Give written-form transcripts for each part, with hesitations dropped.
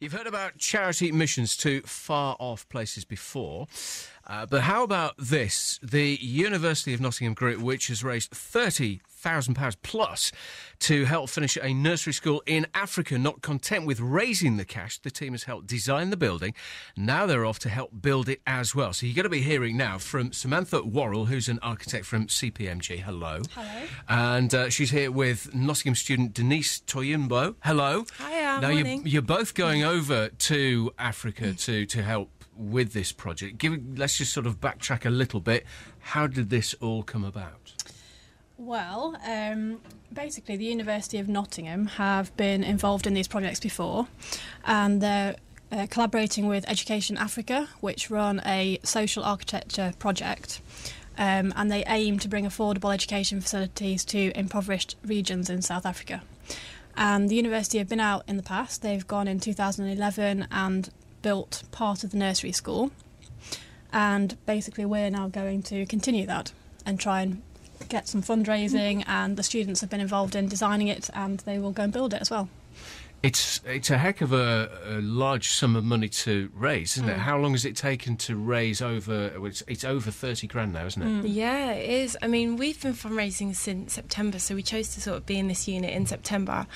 You've heard about charity missions to far-off places before, but how about this? The University of Nottingham Group, which has raised £30,000 plus to help finish a nursery school in Africa. Not content with raising the cash, the team has helped design the building. Now they're off to help build it as well. So you're going to be hearing now from Samantha Worrell, who's an architect from CPMG. Hello. Hello. And she's here with Nottingham student Denise Toyimbo. Hello. Hiya, now morning. You're both going over to Africa to help with this project. Let's just sort of backtrack a little bit. How did this all come about? Well, basically the University of Nottingham have been involved in these projects before, and they're collaborating with Education Africa, which run a social architecture project, and they aim to bring affordable education facilities to impoverished regions in South Africa. And the university have been out in the past. They've gone in 2011 and built part of the nursery school, and basically we're now going to continue that and try and get some fundraising, and the students have been involved in designing it, and they will go and build it as well. It's a heck of a large sum of money to raise, isn't it? How long has it taken to raise over... It's over 30 grand now, isn't it? Yeah, it is. I mean, we've been fundraising since September, so we chose to sort of be in this unit in September.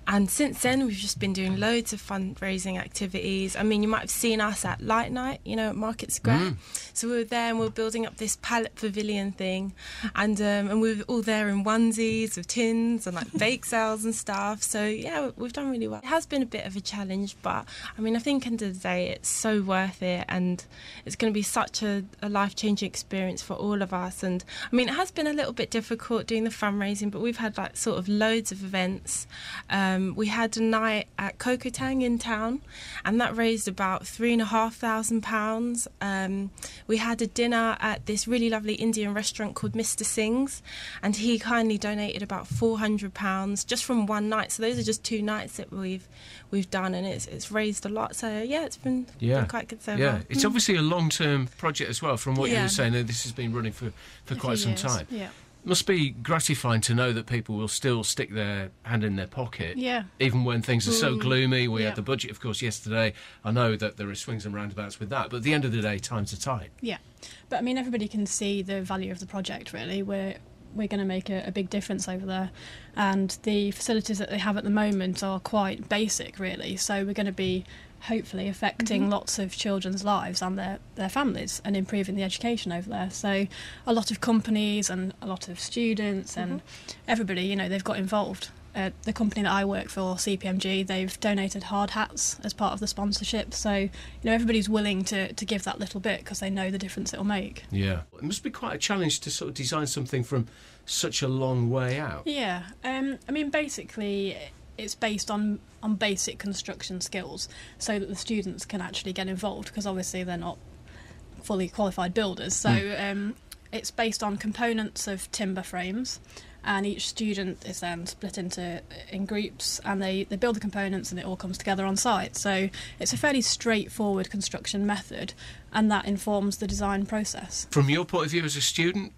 And since then, we've just been doing loads of fundraising activities. I mean, you might have seen us at Light Night, you know, at Market Square. So we were there and we were building up this pallet pavilion thing. And we were all there in onesies with tins and like bake sales and stuff. So, yeah, we've done really well. It has been a bit of a challenge, but I mean, I think end of the day it's so worth it, and it's going to be such a life-changing experience for all of us. And I mean, it has been a little bit difficult doing the fundraising, but we've had like sort of loads of events. We had a night at Coco Tang in town, and that raised about £3,500. We had a dinner at this really lovely Indian restaurant called Mr. Singh's, and he kindly donated about £400 just from one night. So those are just 2 nights that we've done, and it's raised a lot. So yeah, it's been quite good so far. Yeah, it's obviously a long-term project as well. From what you were saying, this has been running for quite some time. Yeah. Must be gratifying to know that people will still stick their hand in their pocket, even when things are so gloomy. We had the budget, of course, yesterday. I know that there are swings and roundabouts with that, but at the end of the day, times are tight. Yeah, but I mean, everybody can see the value of the project, really. We're going to make a big difference over there, and the facilities that they have at the moment are quite basic, really, so we're going to be hopefully affecting lots of children's lives and their families, and improving the education over there. So a lot of companies and a lot of students and everybody, you know, they've got involved. The company that I work for, CPMG, they've donated hard hats as part of the sponsorship. So, you know, everybody's willing to give that little bit because they know the difference it'll make. Yeah. It must be quite a challenge to sort of design something from such a long way out. Yeah. I mean, basically, it's based on basic construction skills so that the students can actually get involved, because obviously they're not fully qualified builders. So it's based on components of timber frames, and each student is then split in groups, and they build the components, and it all comes together on site. So it's a fairly straightforward construction method, and that informs the design process. From your point of view as a student,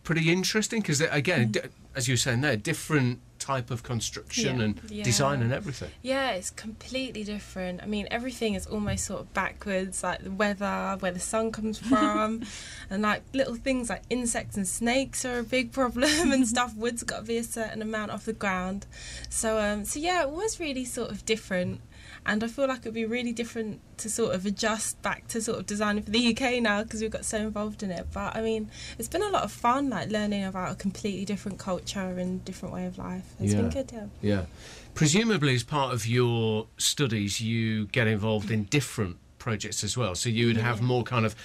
pretty interesting, because again, as you were saying there, different type of construction and design and everything. Yeah, it's completely different. I mean, everything is almost sort of backwards, like the weather, where the sun comes from, and like little things like insects and snakes are a big problem and stuff. Wood's got to be a certain amount off the ground. So yeah, it was really sort of different. And I feel like it'd be really different to sort of adjust back to sort of designing for the UK now, because we've got so involved in it. But I mean, it's been a lot of fun, like learning about a completely different culture and different way of life. It's been good, Yeah. Presumably, as part of your studies, you get involved in different projects as well. So you would have more kind of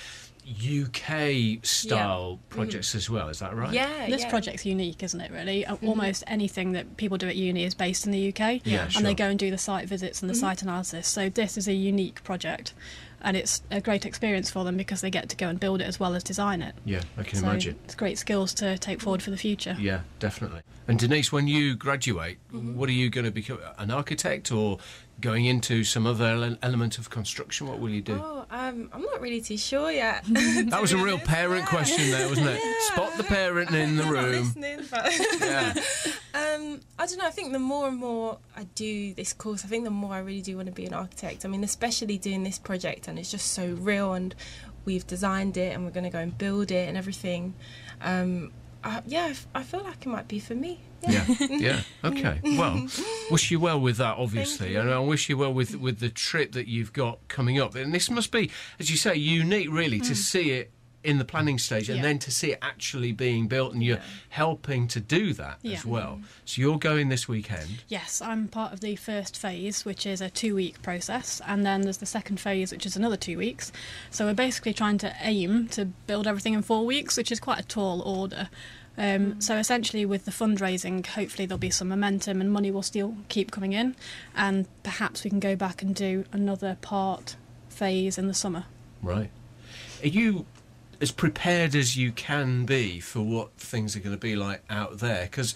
UK style projects as well, is that right? Yeah. This project's unique, isn't it, really? Almost anything that people do at uni is based in the UK, and they go and do the site visits and the site analysis. So this is a unique project, and it's a great experience for them because they get to go and build it as well as design it. Yeah, I can imagine. It's great skills to take forward for the future. Yeah, definitely. And Denise, when you graduate, what are you going to become? An architect, or going into some other element of construction? What will you do? Oh, I'm not really too sure yet. That was a real parent question there, wasn't it? Spot the parent in the room. I'm not listening, but I don't know. I think the more and more I do this course, I think the more I really do want to be an architect. I mean, especially doing this project, and it's just so real, and we've designed it, and we're going to go and build it and everything. I feel like it might be for me. Yeah. Okay. Well, wish you well with that, obviously, and I wish you well with the trip that you've got coming up. And this must be, as you say, unique, really, to see it in the planning stage and then to see it actually being built, and you're helping to do that as well. So you're going this weekend. Yes, I'm part of the first phase, which is a 2-week process, and then there's the second phase, which is another 2 weeks. So we're basically trying to aim to build everything in 4 weeks, which is quite a tall order. So essentially with the fundraising, hopefully there'll be some momentum and money will still keep coming in, and perhaps we can go back and do another part phase in the summer. Right. Are you as prepared as you can be for what things are going to be like out there? Because,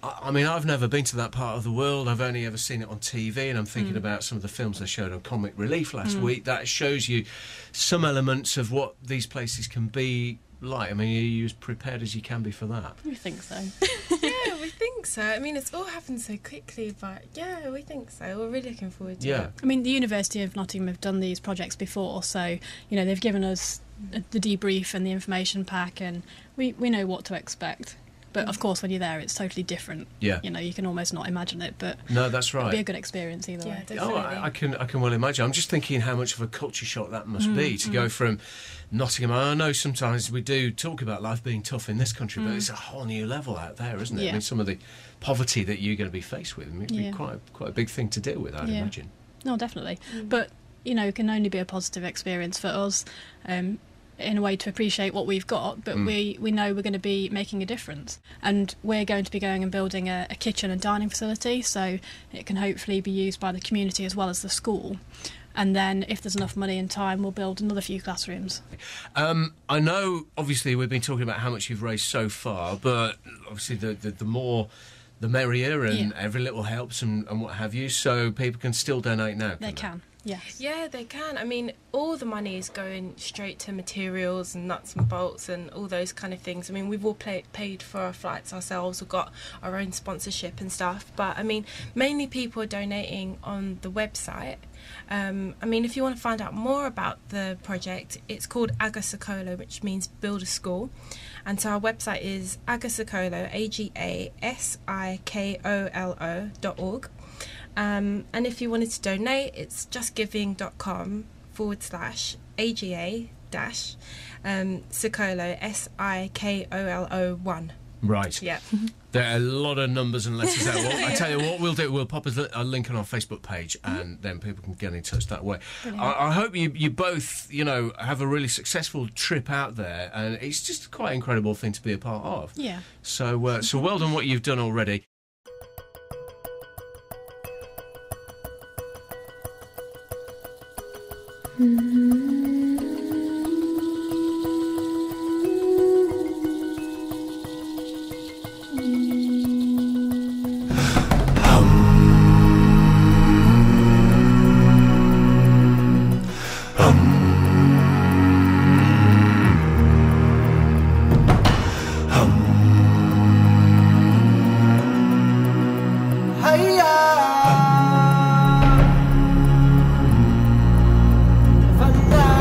I mean, I've never been to that part of the world. I've only ever seen it on TV, and I'm thinking about some of the films they showed on Comic Relief last week. That shows you some elements of what these places can be like. I mean, are you as prepared as you can be for that? We think so. Yeah, we think so. I mean, it's all happened so quickly, but yeah, we think so. We're really looking forward to it. I mean, the University of Nottingham have done these projects before, so, you know, they've given us the debrief and the information pack, and we know what to expect. But of course, when you're there, it's totally different. Yeah. You know, you can almost not imagine it, but no, that's right. It'll be a good experience either way. Definitely. Oh, I can well imagine. I'm just thinking how much of a culture shock that must be to go from Nottingham. I know sometimes we do talk about life being tough in this country, but it's a whole new level out there, isn't it? Yeah. I mean, some of the poverty that you're going to be faced with, it'd be quite a big thing to deal with, I'd imagine. No, definitely. But, you know, it can only be a positive experience for us. In a way to appreciate what we've got, but we know we're going to be making a difference, and we're going to be going and building a kitchen and dining facility, so it can hopefully be used by the community as well as the school. And then if there's enough money and time, we'll build another few classrooms. I know obviously we've been talking about how much you've raised so far, but obviously the more the merrier, and every little helps and what have you, so people can still donate now. They can. Yes. Yeah, they can. I mean, all the money is going straight to materials and nuts and bolts and all those kind of things. I mean, we've all paid for our flights ourselves. We've got our own sponsorship and stuff. But, I mean, mainly people are donating on the website. I mean, if you want to find out more about the project, it's called Sikolo, which means build a school. And so our website is agasikolo, AGASIKOLO.org. And if you wanted to donate, it's justgiving.com/AGA-Sikolo, SIKOLO1. Right. Yeah. There are a lot of numbers and letters there. Well, I tell you what we'll do, we'll pop a link on our Facebook page, and then people can get in touch that way. I hope you both, you know, have a really successful trip out there, and it's just quite an incredible thing to be a part of. Yeah. So well done what you've done already. Fanda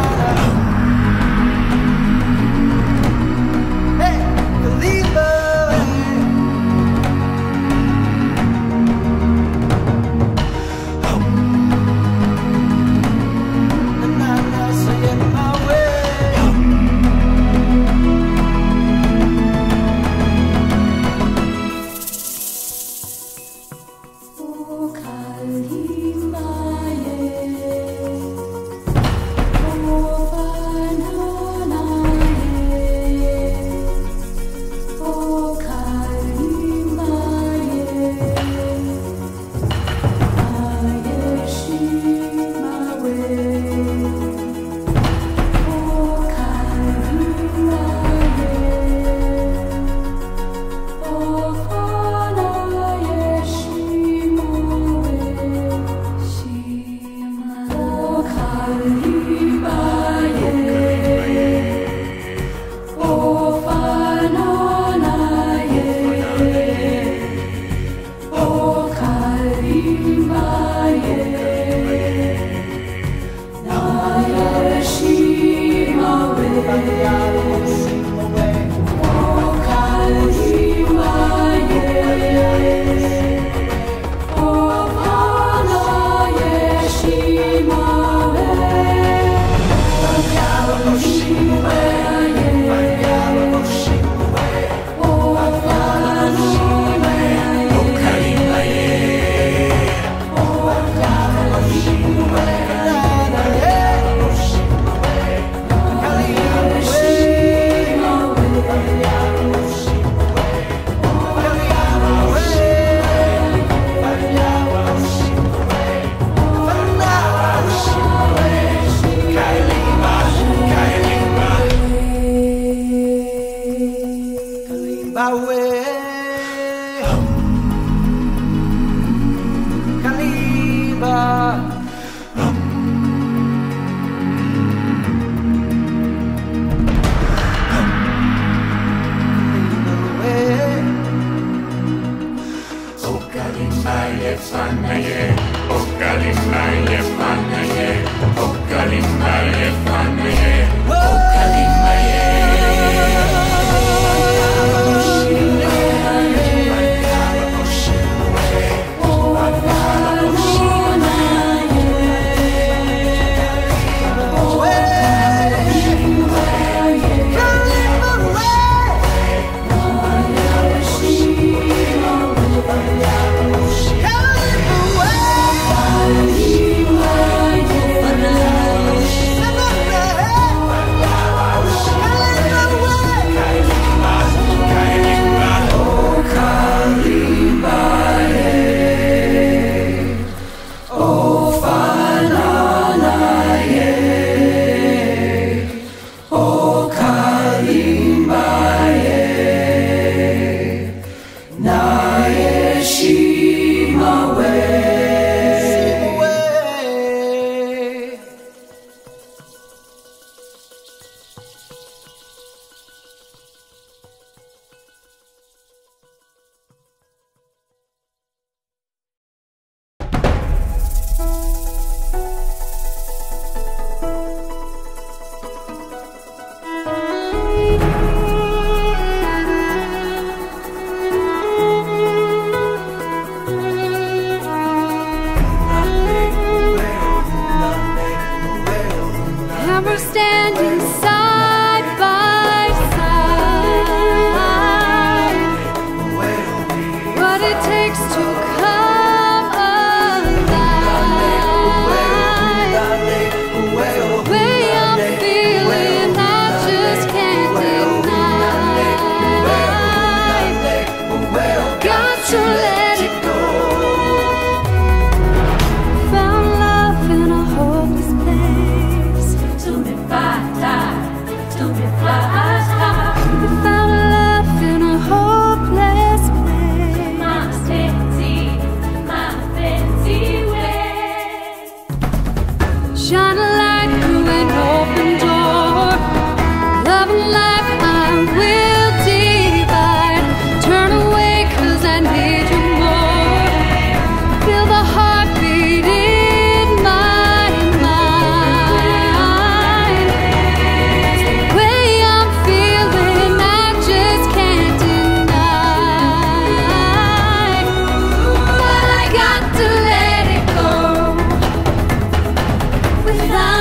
Without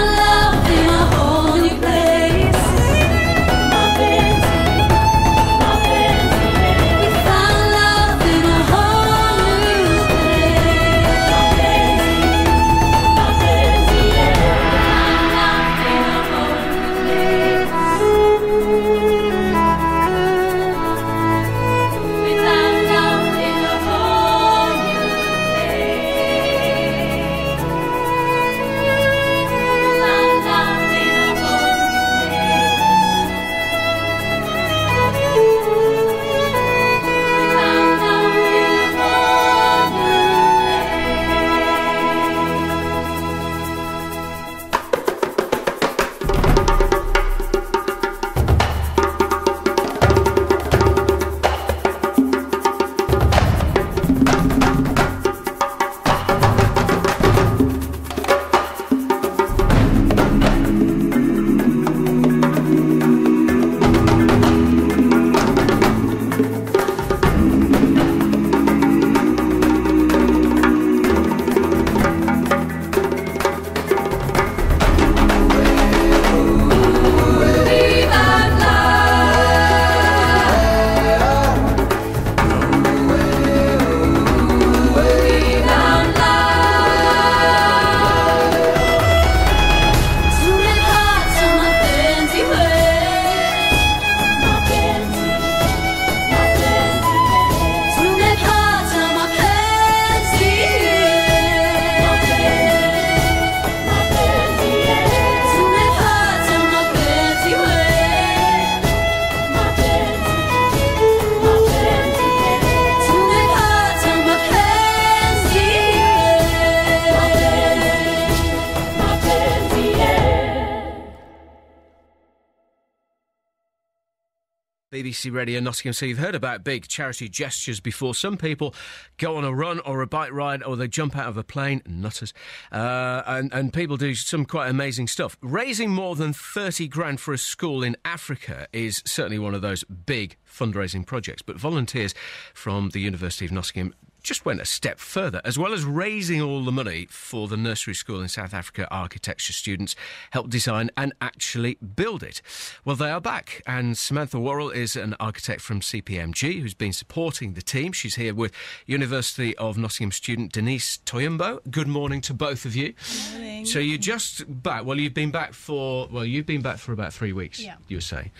BBC Radio Nottingham. So you've heard about big charity gestures before. Some people go on a run or a bike ride, or they jump out of a plane, nutters, and people do some quite amazing stuff. Raising more than 30 grand for a school in Africa is certainly one of those big fundraising projects, but volunteers from the University of Nottingham just went a step further. As well as raising all the money for the nursery school in South Africa, architecture students helped design and actually build it. Well, they are back, and Samantha Worrell is an architect from CPMG who's been supporting the team. She's here with University of Nottingham student Denise Toyumbo. Good morning to both of you. Good morning. So you're just back. Well, you've been back for about 3 weeks. Yeah. You were saying,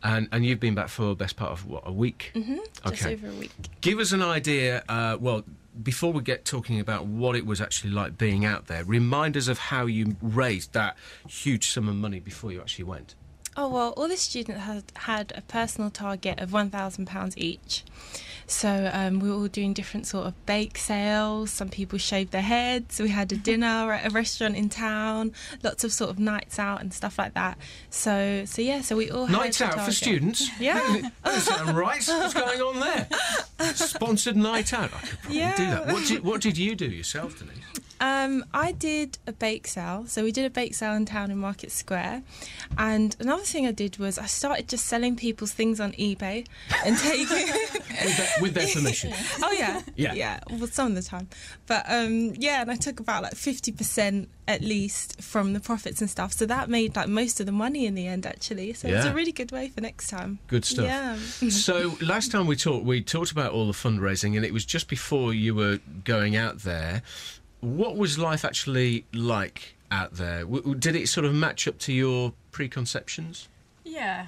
and you've been back for the best part of what, a week? Mm-hmm. Just over a week. Give us an idea. Well, before we get talking about what it was actually like being out there, remind us of how you raised that huge sum of money before you actually went. Oh, well, all the students had a personal target of £1,000 each. So we were all doing different sort of bake sales. Some people shaved their heads. We had a dinner at a restaurant in town. Lots of sort of nights out and stuff like that. So we all had Nights a out target. for students? Yeah. That doesn't sound right. What's going on there? Sponsored night out. I could probably do that. What did you do yourself, Denise? I did a bake sale. So we did a bake sale in town in Market Square. And another thing I did was I started just selling people's things on eBay and taking... With their permission. Oh, yeah. Yeah. Well, some of the time. But, and I took about, 50% at least from the profits and stuff. So that made, most of the money in the end, actually. So it's a really good way for next time. Good stuff. Yeah. So last time we talked about all the fundraising, and it was just before you were going out there. What was life actually like out there? Did it sort of match up to your preconceptions? Yeah,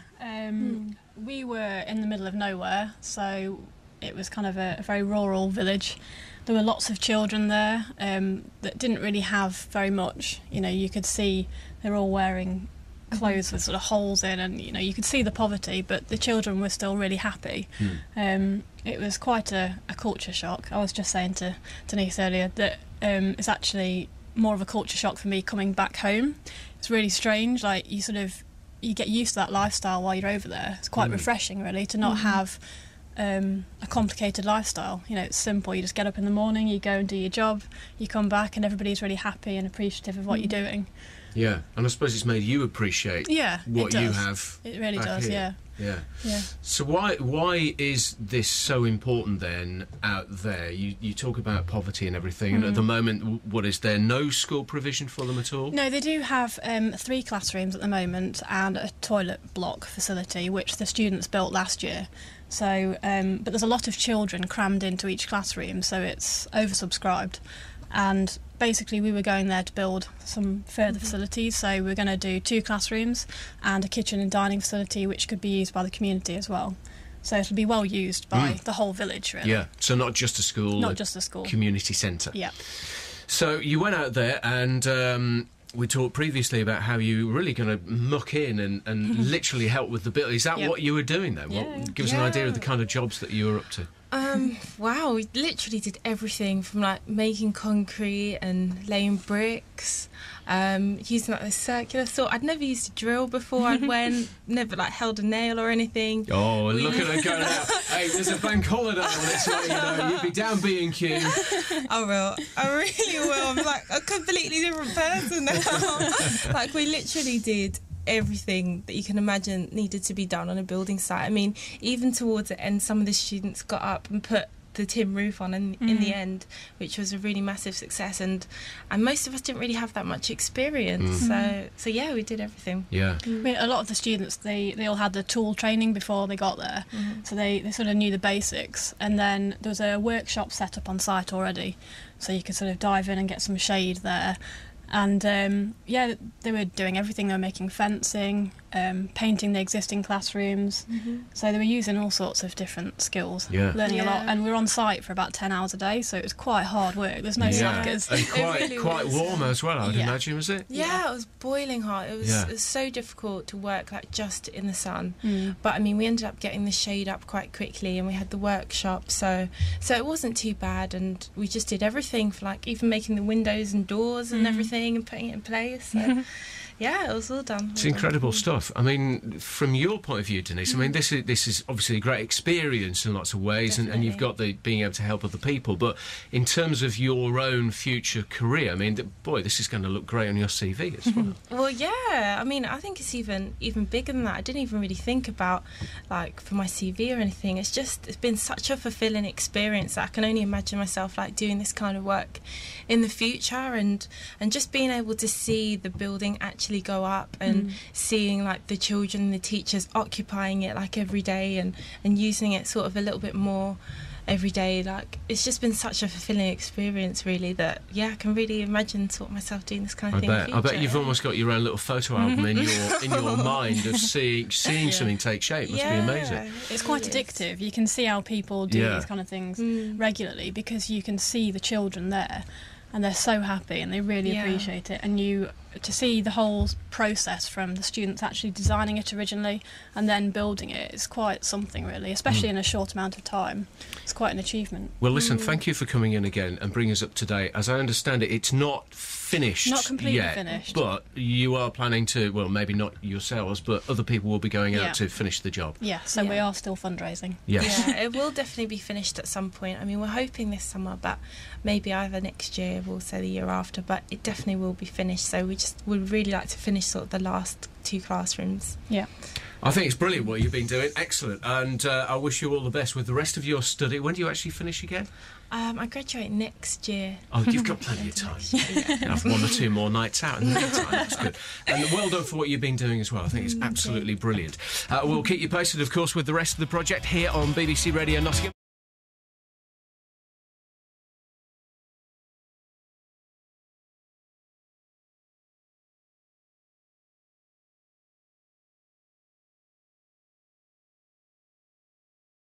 we were in the middle of nowhere, so it was kind of a very rural village. There were lots of children there that didn't really have very much. You could see they're all wearing clothes with sort of holes in, and you could see the poverty, but the children were still really happy. It was quite a culture shock. I was just saying to Denise earlier that it's actually more of a culture shock for me coming back home. It's really strange, you get used to that lifestyle while you're over there. It's quite refreshing, really, to not have a complicated lifestyle. It's simple. You just get up in the morning, you go and do your job, you come back, and everybody's really happy and appreciative of what you're doing. Yeah, and I suppose it's made you appreciate what you have. It really does, here. Yeah. So why is this so important then out there? You talk about poverty and everything, and at the moment, what is there no school provision for them at all? No, they do have 3 classrooms at the moment and a toilet block facility, which the students built last year. So, but there's a lot of children crammed into each classroom, so it's oversubscribed. And basically we were going there to build some further facilities, so we're going to do 2 classrooms and a kitchen and dining facility which could be used by the community as well. So it'll be well used by the whole village, really. Yeah, so not just a school. Not just a school. Community centre. Yeah. So you went out there and we talked previously about how you were really going to muck in and literally help with the build. Is that what you were doing there? Yeah. Give us an idea of the kind of jobs that you were up to. Wow, we literally did everything from making concrete and laying bricks, using this circular saw. I'd never used a drill before. I went, never held a nail or anything. Oh, look at her going out. Hey, there's a bank holiday on it, so you'd be down B&Q. I will. I really will. I'm a completely different person now. We literally did everything that you can imagine needed to be done on a building site. I mean, even towards the end, some of the students got up and put the tin roof on in the end, which was a really massive success, and most of us didn't really have that much experience. So yeah, we did everything. Yeah. I mean, a lot of the students, they all had the tool training before they got there, so they sort of knew the basics, and then there was a workshop set up on site already, so you could sort of dive in and get some shade there. And they were doing everything. They were making fencing, painting the existing classrooms. So they were using all sorts of different skills, learning a lot. And we were on site for about 10 hours a day, so it was quite hard work. There's no slackers. And quite was. Warm as well, I'd imagine, was it? Yeah, it was boiling hot. It was so difficult to work just in the sun. But I mean, we ended up getting the shade up quite quickly, and we had the workshop, so it wasn't too bad. And we just did everything for even making the windows and doors and everything, and putting it in place. So Yeah, it was all done. It's incredible stuff. I mean, from your point of view, Denise, I mean, this is obviously a great experience in lots of ways, and you've got the being able to help other people. But in terms of your own future career, I mean, boy, this is going to look great on your CV as well. Well, yeah. I mean, I think it's even bigger than that. I didn't even really think about, like, for my CV or anything. It's been such a fulfilling experience that I can only imagine myself, like, doing this kind of work in the future, and just being able to see the building actually go up and seeing, like, the children and the teachers occupying it, like, every day and using it sort of a little bit more every day. Like, it's just been such a fulfilling experience, really, that I can really imagine sort of myself doing this kind of thing in the future. I bet you've almost got your own little photo album in your mind of seeing something take shape. Must be amazing. It's quite addictive. You can see how people do these kind of things regularly, because you can see the children there and they're so happy and they really appreciate it, and to see the whole process from the students actually designing it originally and then building it is quite something, really, especially in a short amount of time. It's quite an achievement. Well, listen, thank you for coming in again and bringing us up to date. As I understand it, it's not finished Not completely yet, finished. but you are planning to, well, maybe not yourselves, but other people will be going out to finish the job. Yeah, so we are still fundraising. Yes. Yeah, it will definitely be finished at some point. I mean, we're hoping this summer, but maybe either next year or also the year after, but it definitely will be finished. So we just would really like to finish sort of the last 2 classrooms. Yeah. I think it's brilliant what you've been doing. Excellent. And I wish you all the best with the rest of your study. When do you actually finish again? I graduate next year. Oh, you've got plenty of time. You have 1 or 2 more nights out in the meantime. That's good. And well done for what you've been doing as well. I think it's absolutely brilliant. We'll keep you posted, of course, with the rest of the project here on BBC Radio Nottingham.